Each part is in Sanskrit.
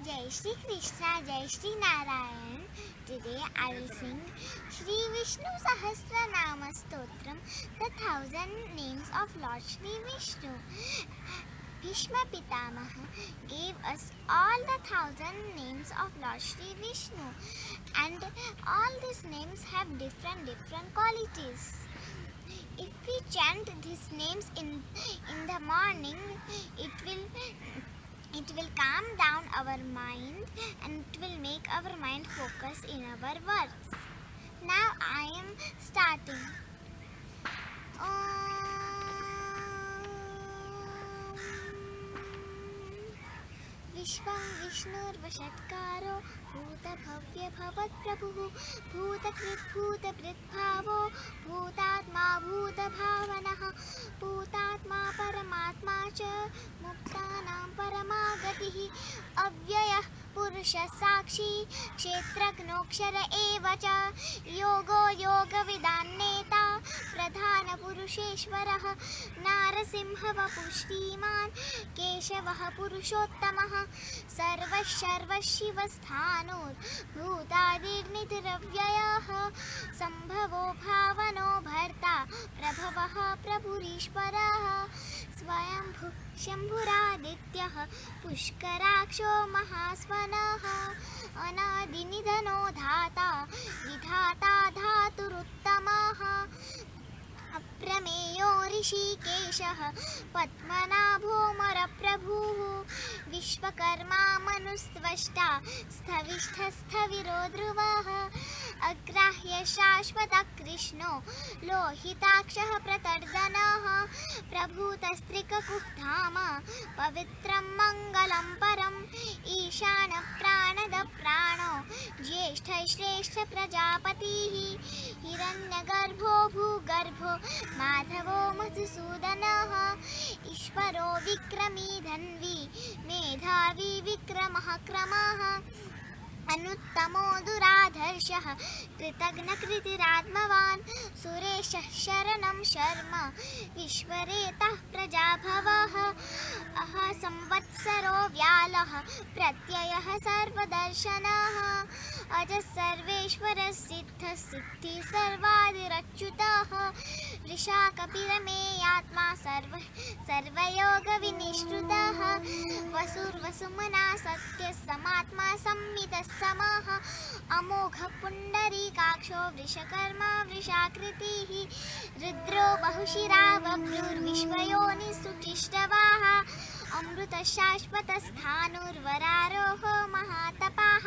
Jai Shri Krishna, Jai Shri Narayan. Today I will sing Shri Vishnu Sahasranama Stotram, the 1000 names of Lord Shri Vishnu. Bhishma Pitamaha gave us all the 1000 names of Lord Shri Vishnu, and all these names have different qualities. If we chant these names in the morning, it will calm down our mind and it will make our mind focus in our words. Now I am starting. विश्वं विष्णुर्वषट्कारो भूतभव्यभवत्प्रभुः भूतकृद्भूतभृद्भावो भूतात्मा भूतभावनः भूतात्मा परमात्मा च मुक्तानां परमा गतिः अव्ययः पुरुषः साक्षी क्षेत्रज्ञोऽक्षर एव च योगो योगविदान्नेता प्रधानपुरुषेश्वरः नारसिंहवपुः श्रीमान् केशवः पुरुषोत्तमः सर्वशिवस्थाणुर्भूतादिर्निधिरव्ययः सम्भवो भावनो भर्ता प्रभवः प्रभुरीश्वरः स्वयंभुः शम्भुरादित्यः पुष्कराक्षो महास्वनः अनादिनिधनो धाता विधाता धातुरुत्तमः अप्रमेयो ऋषिकेशः पद्मनाभोऽमरप्रभुः विश्वकर्मा मनुस्त्वष्टा स्थविष्ठस्थविरो ध्रुवः अग्राह्य शाश्वतः कृष्णो लोहिताक्षः प्रतर्दनः प्रभूतस्त्रिककुः धाम पवित्रं मङ्गलं परम् ईशानः प्राणदप्राणो ज्येष्ठश्रेष्ठ प्रजापतिः हिरण्यगर्भो भूगर्भो माधवो मधुसूदनः ईश्वरो विक्रमी धन्वी मेधावी विक्रमः क्रमः अनुत्तमो दुराधर्षः कृतघ्नकृतिरात्मवान् सुरेशः शरणं शर्म विश्वरेतः प्रजाभवः अह संवत्सरो व्यालः प्रत्ययः सर्वदर्शनः अजः सर्वेश्वरः सिद्धः सिद्धिः सर्वादिरच्युतः वृषाकपिरमेयात्मा सर्वयोगविनिष्ठुतः वसुर्वसुमना सत्यः समात्मा संमितः समः अमोघः पुण्डरीकाक्षो वृषकर्मा वृषाकृतिः रुद्रो बहुशिरा बभ्रुर्विश्वयोनिसुचिष्टवाः अमृतशाश्वतस्थाणुर्वरारोहो महातपाः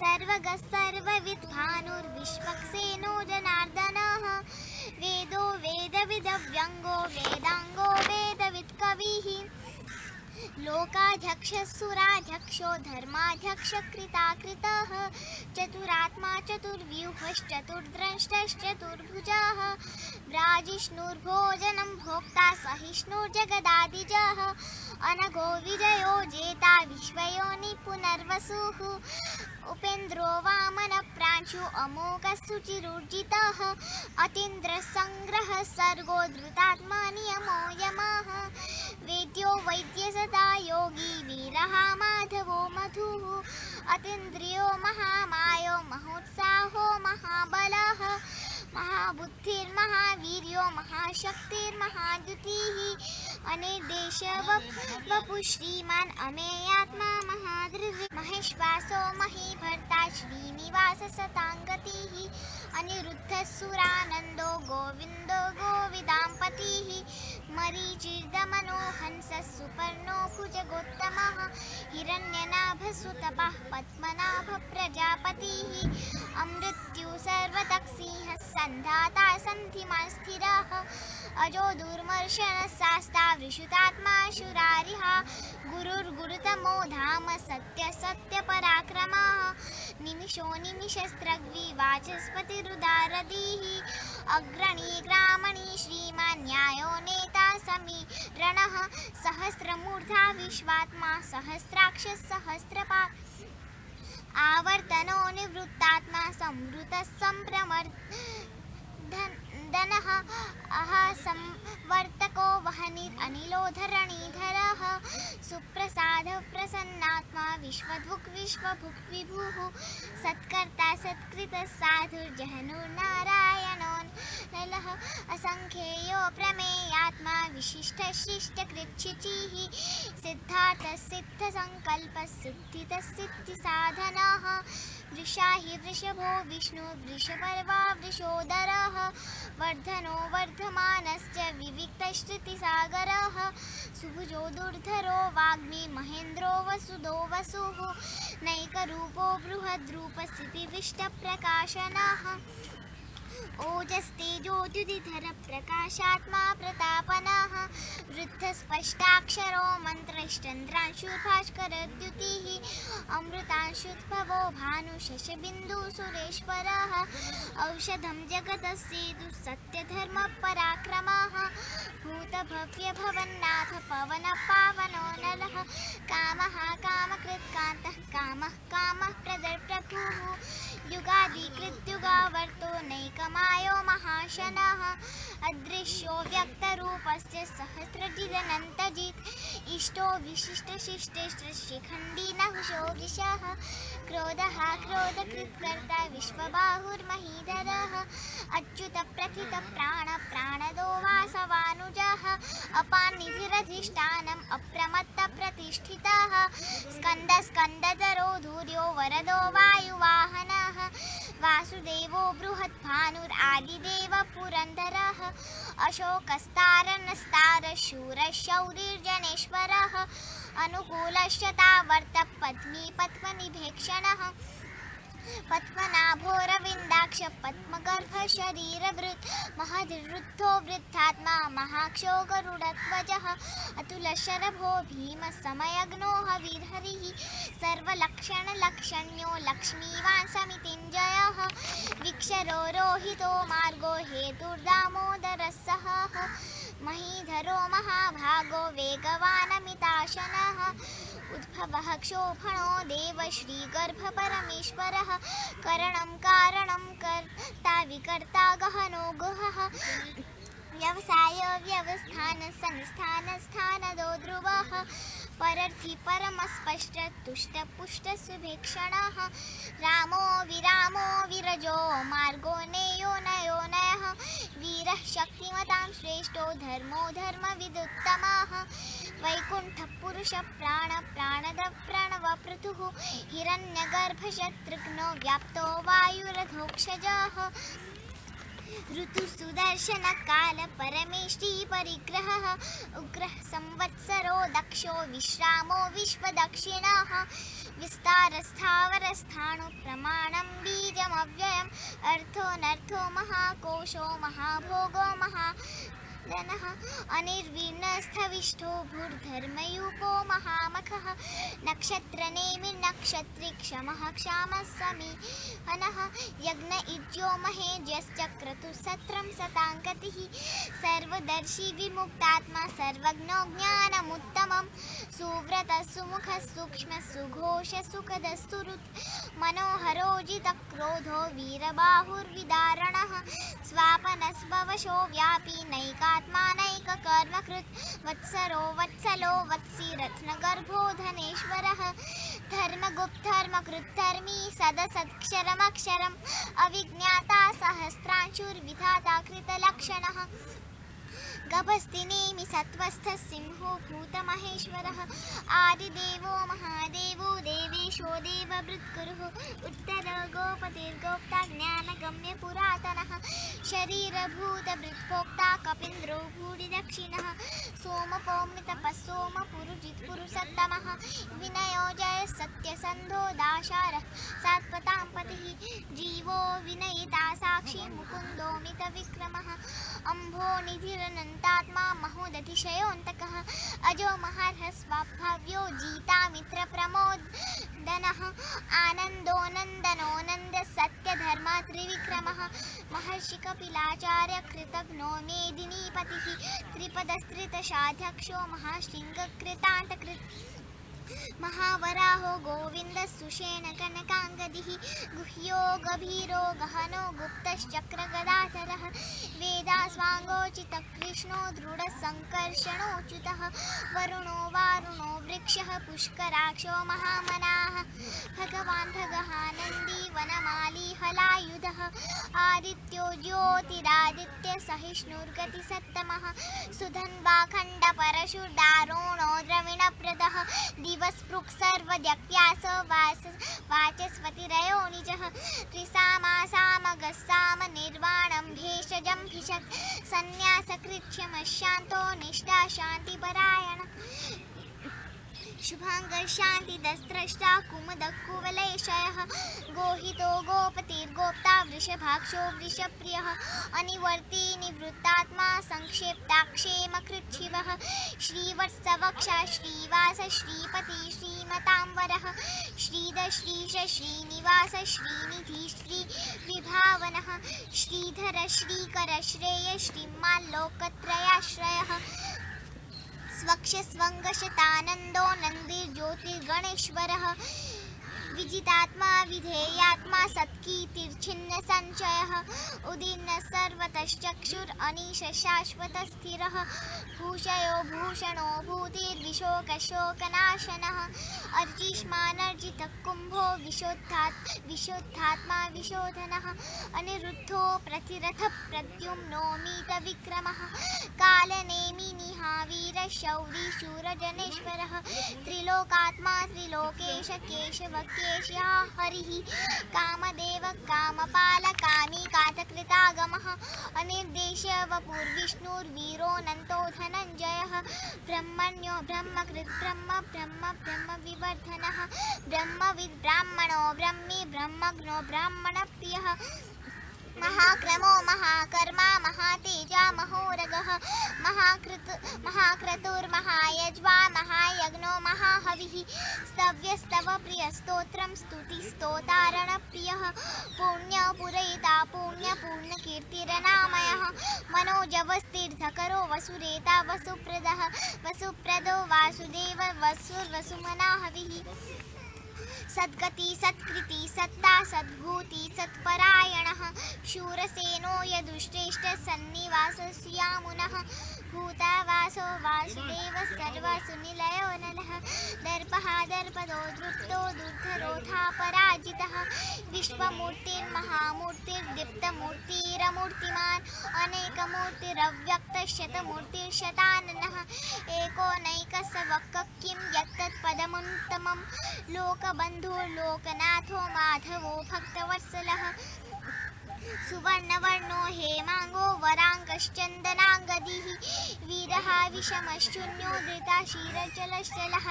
सर्वगः सर्वविद्भानुर्विश्वक्सेनो जनार्दनः वेदो वेदविदव्यङ्गो वेदाङ्गो वेदवित्कविः लोकाध्यक्षः सुराध्यक्षो धर्माध्यक्षकृताकृतः चतुरात्मा चतुर्व्यूहश्चतुर्द्रष्टश्चतुर्भुजः व्राजिष्णुर्भोजनं भोक्ता सहिष्णुर्जगदादिजः अनघो विजयो जेता विश्वयोनि पुनर्वसुः उपेन्द्रो वामनप्रांशु अमोघः शुचिरूर्जितः अतीन्द्रसङ्ग्रहः सर्गो धृतात्मा नियमो यमः वेद्यो वैद्यसदा योगी वीरः माधवो मधुः अतीन्द्रियो महामायो महोत्साहो महाबलः महाबुद्धिर्महावीर्यो महाशक्तिर्महाद्युतिः अनिर्देशवपुः श्रीमान् अमेयात्मा महाधृतिः महेश्वासो महीभर्ता श्रीनिवाससताङ्गतिः अनिरुद्धः सुरानन्दो गोविन्दो गोविदाम्पतिः मरीचिर्दमनो हंसः सुपर्णो भुजगोत्तमः हिरण्यनाभसुतपः पद्मनाभप्रजापतिः अमृत्युः सर्वदक्षिणः सन्धाता सन्धिमान् स्थिरः अजो दुर्मर्शनः शास्ता वृषुतात्मा शुरारिः गुरुर्गुरुतमो धाम सत्यपराक्रमः निमिषो निमिषस्त्रग्वी वाचस्पतिरुदारधीः अग्रणी ग्रामणी श्रीमान् न्यायो नेता समीरणः सहस्रमूर्धा विश्वात्मा सहस्राक्षः सहस्रपात् आवर्तनो निवृत्तात्मा संवृतः दनः संवर्तको वह्निरनिलो धरणीधरः सुप्रसादः प्रसन्नात्मा विश्वभुक् विश्वभुक् विभुः सत्कर्ता सत्कृतः साधुर्जहनुर्नारायणो नलः असंख्येयो प्रमेयात्मा विशिष्टशिष्टकृच्छिचिः सिद्धार्थः सिद्धसङ्कल्पः सिद्धितः सिद्धिसाधनः वृषा हि वृषभो विष्णु वृषपर्वा वृषोदरः वर्धनो वर्धमानश्च विविक्तश्रुतिसागरः सुभुजो दुर्धरो वाग्मी महेन्द्रो वसुदो वसुः नैकरूपो बृहद्रूपस्थितिविष्टप्रकाशनः ओजस्तेजोद्युतिधर प्रकाशात्मा प्रतापनः वृद्धस्पष्टाक्षरो मन्त्रश्चन्द्रांशुर्भास्करद्युतिः अमृतांशुद्भवो भानुशशबिन्दुसुरेश्वरः औषधं जगतस्येतु सत्यधर्मपराक्रमः भूतभव्यभवन्नाथ पवनपावनो नलः कामः कामकृत्कान्तः कामः कामः प्रदर्प्रभुः युगादिकृत्युगावर्तो नैकमायो महाशनः अदृश्यो व्यक्तरूपस्य सहस्रजिदनन्तजित् इष्टो विशिष्टशिष्टेष्टशिखण्डी नहुषो वृषः क्रोधः क्रोधकृत्कर्ता विश्वबाहुर्महीधरः अच्युतप्रथितप्राणदो वासवानुजः अपान्निधिरधिष्ठानम् अप्रमत्तप्रतिष्ठितः स्कन्दधरो धूर्यो वरदो वायुवाहनः वासुदेवो बृहद्भानुरादिदेव पुरन्दरः अशोकस्तारणस्तारः शूरः शौरिर्जनेश्वरः अनुकूलश्चतावर्तः पद्मी पद्मनिभेक्षणः पद्मनाभोरविन्दाक्ष पद्मगर्भ शरीरभृत् महधिरुद्धो वृद्धात्मा महाक्षो गरुडध्वजः अतुलशरभो भीमसमयग्नो हविर्हरिः सर्वलक्षणलक्षण्यो लक्ष्मीवान् समितिञ्जयः विक्षरो रोहितो मार्गो हेतुर्दामोदरः सहः महीधरो महाभागो वेगवानमिताशनः उद्भवः क्षोभणो देव श्रीगर्भपरमेश्वरः करणं कारणं कर्ता विकर्ता गहनो गुहः व्यवसाय व्यवस्थान संस्थान स्थानदो ध्रुवः परर्थि परमस्पष्ट तुष्ट पुष्ट सुभीक्षणः रामो विरजो मार्गो नेयो नयो नयः वीरः शक्तिमतां श्रेष्ठो धर्मो धर्मविदुत्तमः वैकुण्ठपुरुष प्राणद प्रणव पृथुः हिरण्यगर्भशत्रुघ्नो व्याप्तो वायुरधोक्षजः ऋतुसुदर्शन काल परमेष्टि परिग्रहः उग्रः संवत्सरो दक्षो विश्रामो विश्वदक्षिणः विस्तारस्थावरस्थाणु प्रमाणं बीजमव्ययम् अर्थोऽनर्थो महाकोशो महाभोगो महाधनः अनिर्विण्णस्थविष्ठो भूर्धर्मयूपो महामखः नक्षत्रनेमिर्नक्षत्री क्षमः क्षामः समीहनः यज्ञ इज्यो महेज्यश्चक्रतुः सत्रं सताङ्गतिः सर्वदर्शी विमुक्तात्मा सर्वज्ञो ज्ञानमुत्तमं सुव्रतः सुमुखः सूक्ष्मः सुघोषः सुखदस्तुरुत् मनोहरोजितक्रोधो वीरबाहुर्विदारणः स्वापनस्भवशो व्यापी नैकात्मा नैककर्मकृत् वत्सरो वत्सलो वत्सी रत्नगर्भो धनेश्वरः धर्मगुप्तधर्मकृद्धर्मी सदसत्क्षरमक्षरम् अविज्ञाता सहस्रांशुर्विधाता कृतलक्षणः गभस्तिनेमि सत्वस्थः सिंहो भूतमहेश्वरः आदिदेवो महादेवो देवेशो देवभृत्कुरुः उत्तरगोपतिर्गोप्ता ज्ञानगम्य पुरातनः शरीरभूतभृत्भोक्ता कपीन्द्रो भूरिदक्षिणः सोमपौमितपः सोमपुरुजित्पुरुषोत्तमः विनयो जय सत्यसन्धो दाशारः सात्वतां पतिः जीवो विनयिता साक्षी मुकुन्दोमितविक्रमः अम्भोनिधिरनन्तात्मा महोदधिशयोऽन्तकः अजो महार्हः स्वाभाव्यो जीतामित्रप्रमोदनः आनन्दो नन्दः सत्यधर्मा त्रिविक्रमः महर्षिकपिलाचार्य कृतघ्नो मेदिनीपतिः त्रिपदस्त्रितशाध्यक्षो महाशृङ्गकृतान्तकृत् महावराहो गोविन्दः सुषेण कनकाङ्गदिः गुह्यो गभीरो गहनो गुप्तश्चक्रगदाधरः वेदास्वाङ्गोचितकृष्णो दृढसङ्कर्षणोच्युतः वरुणो वारुणो वृक्षः पुष्कराक्षो महामनाः भगवान् भगहानन्दी वनमाली हलायुधः आदित्यो ज्योतिरादित्य सहिष्णुर्गतिसत्तमः सुधन्वाखण्ड परशुर्दारुणो द्रविणप्रदः दिवस्पृक् सर्वद्यप्यास वाचस्पतिरयो निजः त्रिसामासामगस्साम निर्वाणं भेषजं भिषक् सन्न्यासकृच्छ्यमशान्तो निष्ठा शान्तिपरायण शुभाङ्गशान्तिदस्त्रष्टा कुमुदकुवलयशयः गोहितो गोपतिर्गोप्ता वृषभाक्षो वृषप्रियः अनिवर्ती निवृत्तात्मा संक्षेप्ताक्षेमकृच्छिवः श्रीवत्सवक्षा श्रीवास श्रीपति श्रीमताम्बरः श्रीधश्रीश श्रीनिवास श्रीनिधि श्रीविभावनः श्रीधर श्रीकर श्रेय श्रीमाल्लोकत्रयाश्रयः स्वक्षस्वङ्गशतानन्दो नन्दिर्ज्योतिर्गणेश्वरः विजितात्मा विधेयात्मा सत्कीर्तिर्छिन्न संशयः उदीर्ण सर्वतश्चक्षुरनीश शाश्वतस्थिरः भूषयो भूषणो भूतिर्विशोकशोकनाशनः अर्चिष्मानर्जितः कुम्भो विशोद्धात्मा विशोधनः अनिरुद्धो प्रतिरथः प्रद्युम्नो मीतविक्रमः कालनेमिनिहावीरशौरी शूरजनेश्वरः त्रिलोकात्मा त्रिलोकेश केशव केशः हरिः कामदेव कामपाल कामिकातकृतागमः अनिर्देश वपुर्विष्णुर्वीरोऽनन्तो धनञ्जयः ब्रह्मण्यो ब्रह्मकृत् ब्रह्म विवर्धनः ब्रह्मविद् ब्राह्मणो ब्रह्मी ब्रह्मज्ञो ब्राह्मणप्रियः महाक्रमो महाकर्मा महातेजा महोरगः महाक्रतुर्महायज्वा महायज्ञो महाहविः स्तव्यस्तवप्रियस्तोत्रं स्तुतिस्तोतारणप्रियः पुण्यपुरयिता पुण्यपूर्णकीर्तिरनामयः मनोजवस्तीर्थकरो वसुरेता वसुप्रदो वासुदेव वसुर्वसुमनाहविः सद्गति सत्कृति सत्ता सद्भूति सत्परायणः शूरसेनो यदुश्रेष्ठ सन्निवासस्यामुनः भूतावासो वासुदेव सर्वसुनिलयो नलः दर्पः दर्पदो दृप्तो दुर्धरोधा पराजितः विश्वमूर्तिर्महामूर्तिर्दीप्तमूर्तिरमूर्तिमान् अनेकमूर्तिरव्यक्तशतमूर्तिर्शताननः एको नैकसवक्क किं यत्तत्पदमुत्तमं लोकबन्धुर्लोकनाथो माधवो भक्तवत्सलः सुवर्णवर्णो हेमांगो वरांकश्चन्दनांगदिः वीरः विषमशून्यो धृताशीरचलश्चलः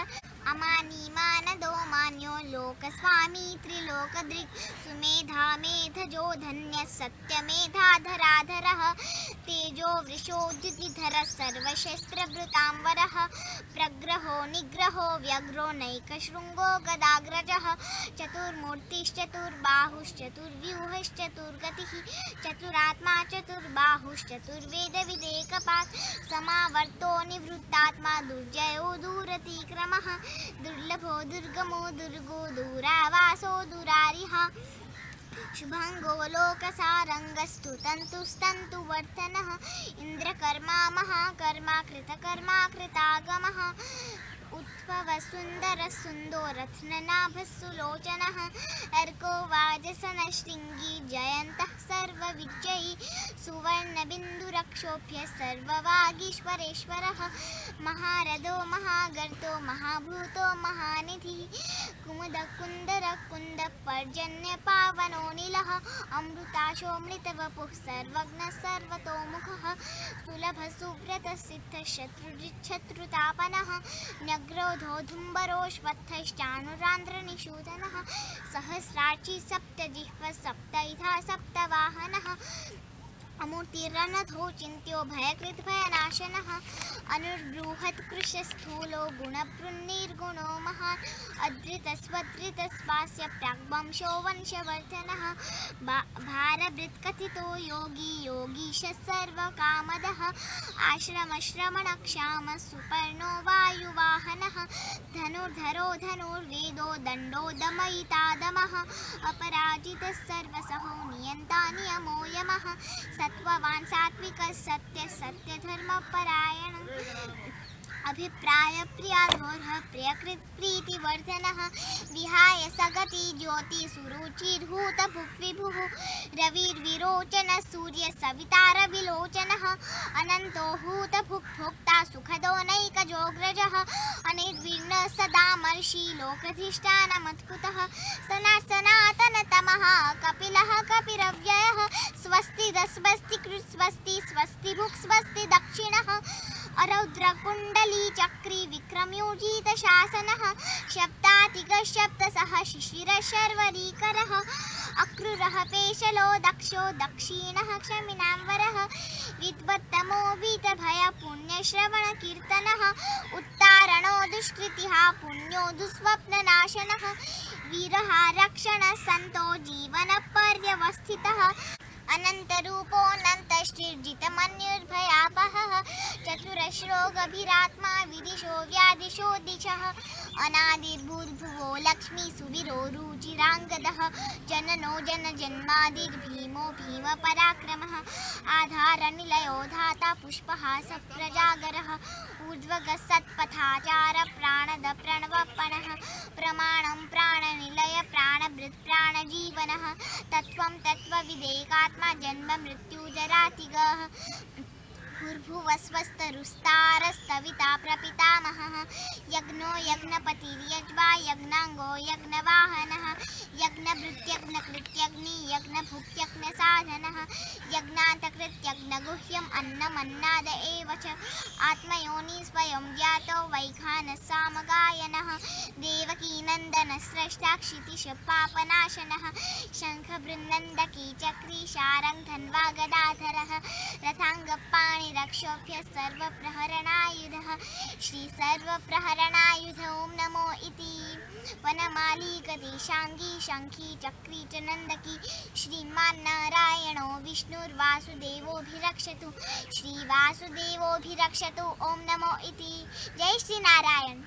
अमानी मानदो मान्यो लोकस्वामी त्रिलोकदृक् सुमेधा मेधजो धन्यः सत्यमेधाधराधरः तेजो वृषोद्युतिधरः सर्वशस्त्रभृतांवरः प्रग्रहो निग्रहो व्यग्रो नैकशृङ्गो गदाग्रजः चतुर्मूर्तिश्चतुर्बाहुश्चतुर्व्यूहश्चतुर्गतिः चतुरात्मा चतुर्बाहुश्चतुर्वेदविदेकपात् समावर्तो निवृत्तात्मा दुर्जयो दूरतिक्रमः दुर्लभो दुर्गमो दुर्गो दूरावासो दुरारिः शुभांगो लोकसारंगस्तु तन्तुस्तन्तुवर्धनः इन्द्रकर्मा महाकर्मा कृतकर्मा कृतागमः उत्पव सुंदर सुन्दोरत्ननाभस्सुलोचनः अर्को वाजसनशृङ्गी जयन्तः सर्वविजयी सुवर्णबिन्दुरक्षोभ्य सर्ववागीश्वरेश्वरः महारथो महागर्तो महाभूतो महानिधिः कुमुदकुन्दरकुन्दपर्जन्यपावनो नीलः अमृताशोऽमृतवपुः सर्वज्ञः सर्वतोमुखः सुलभसुव्रतसिद्धशत्रुजिच्छत्रुतापनः न्यग्रोधोधुम्बरोऽश्वत्थश्चानुरान्ध्रनिषूदनः सहस्राक्षी सप्तजिह्वः सप्तैधा सप्तवाहनः अमूर्तिरनथो चिन्त्यो भयकृद्भयनाशनः अनुर्बृहत्कृशस्थूलो गुणभृन्निर्गुणो महान् अधृतस्वधृतस्वास्य प्राग्वंशो वंशवर्धनः भारभृत्कथितो योगी योगीशः सर्वकामदः आश्रमश्रमणक्षामः सुपर्णो वायुवाहनः धनुर्धरो धनुर्वेदो दण्डो दमयितादमः अपराजितः सर्वसहो नियन्ता नियमो यमः सत्त्ववान् सात्विकः सत्यः सत्यधर्मपरायणः अभिप्राय प्रियाधोरः प्रियकृत् प्रीतिवर्धनः विहाय सगति ज्योति सुरुचिर्हूत भुक्विभुः रविर्विरोचन सूर्य सवितारविलोचनः अनन्तो हूत भुक्भोक्ता सुखदो नैकजोग्रजः अनिर्विण्ण सदामर्षि लोकधिष्ठानमद्भुतः सनातनतमः कपिलः कपिरव्ययः स्वस्ति दस्वस्ति कृत् स्वस्ति स्वस्ति भुक् स्वस्ति दक्षिणः अरौद्रकुण्डली चक्री विक्रमयोजित शासनः शब्दातिगः शब्दसः शिशिरः शर्वरीकरः अक्रूरः पेशलो दक्षो दक्षिणः क्षमिनाम्बरः विद्वत्तमो वीतभय पुण्यश्रवणकीर्तनः उत्तारणो दुष्कृतिः पुण्यो दुःस्वप्ननाशनः वीरः रक्षणः सन्तो जीवनपर्यवस्थितः अनन्तरूपोऽनन्तश्चिर्जितमन्युर्भयापहः चतुरश्रो गभीरात्मा विदिशो व्यादिशो दिशः अनादिर्भूर्भुवो लक्ष्मी सुवीरो रुचिराङ्गदः जननो जनजन्मादिर्भीमो भीमपराक्रमः आधारनिलयो धाता पुष्पहासप्रजागरः ऊर्ध्वगः सत्पथाचार प्राणद प्रणवपणः प्रमाणं प्राणनिलय प्राणभृत् प्राणजीवनः तत्त्वं तत्त्वविदेकात्मा जन्म मृत्युजरातिगः भूर्भुवस्वस्तरुस्तारस्तविता प्रपितामहः यज्ञो यज्ञपतिर्यज्वा यज्ञाङ्गो यज्ञवाहनः यज्ञभृत्यज्ञकृत्यग्नि यज्ञभुक्यज्ञसाधनः यज्ञान्तकृत्यज्ञगुह्यम् अन्नमन्नाद एव च आत्मयोनि स्वयं जातो वैखानः सामगायनः देवकीनन्दनस्रष्टा क्षितिशपापनाशनः शङ्खबृन्नन्दकी चक्री शारङ्ग धन्वा गदाधरः रथाङ्गपाणि रक्षोभ्य सर्वप्रहरणायुधः श्री सर्वप्रहरणायुध ओं नमो इति वनमाली गदेशाङ्गी शङ्खी चक्री च नन्दकी श्रीमान् नारायणो विष्णुर्वासुदेवोऽभिरक्षतु श्रीवासुदेवोऽभिरक्षतु ओं नमो इति जय श्री नारायण।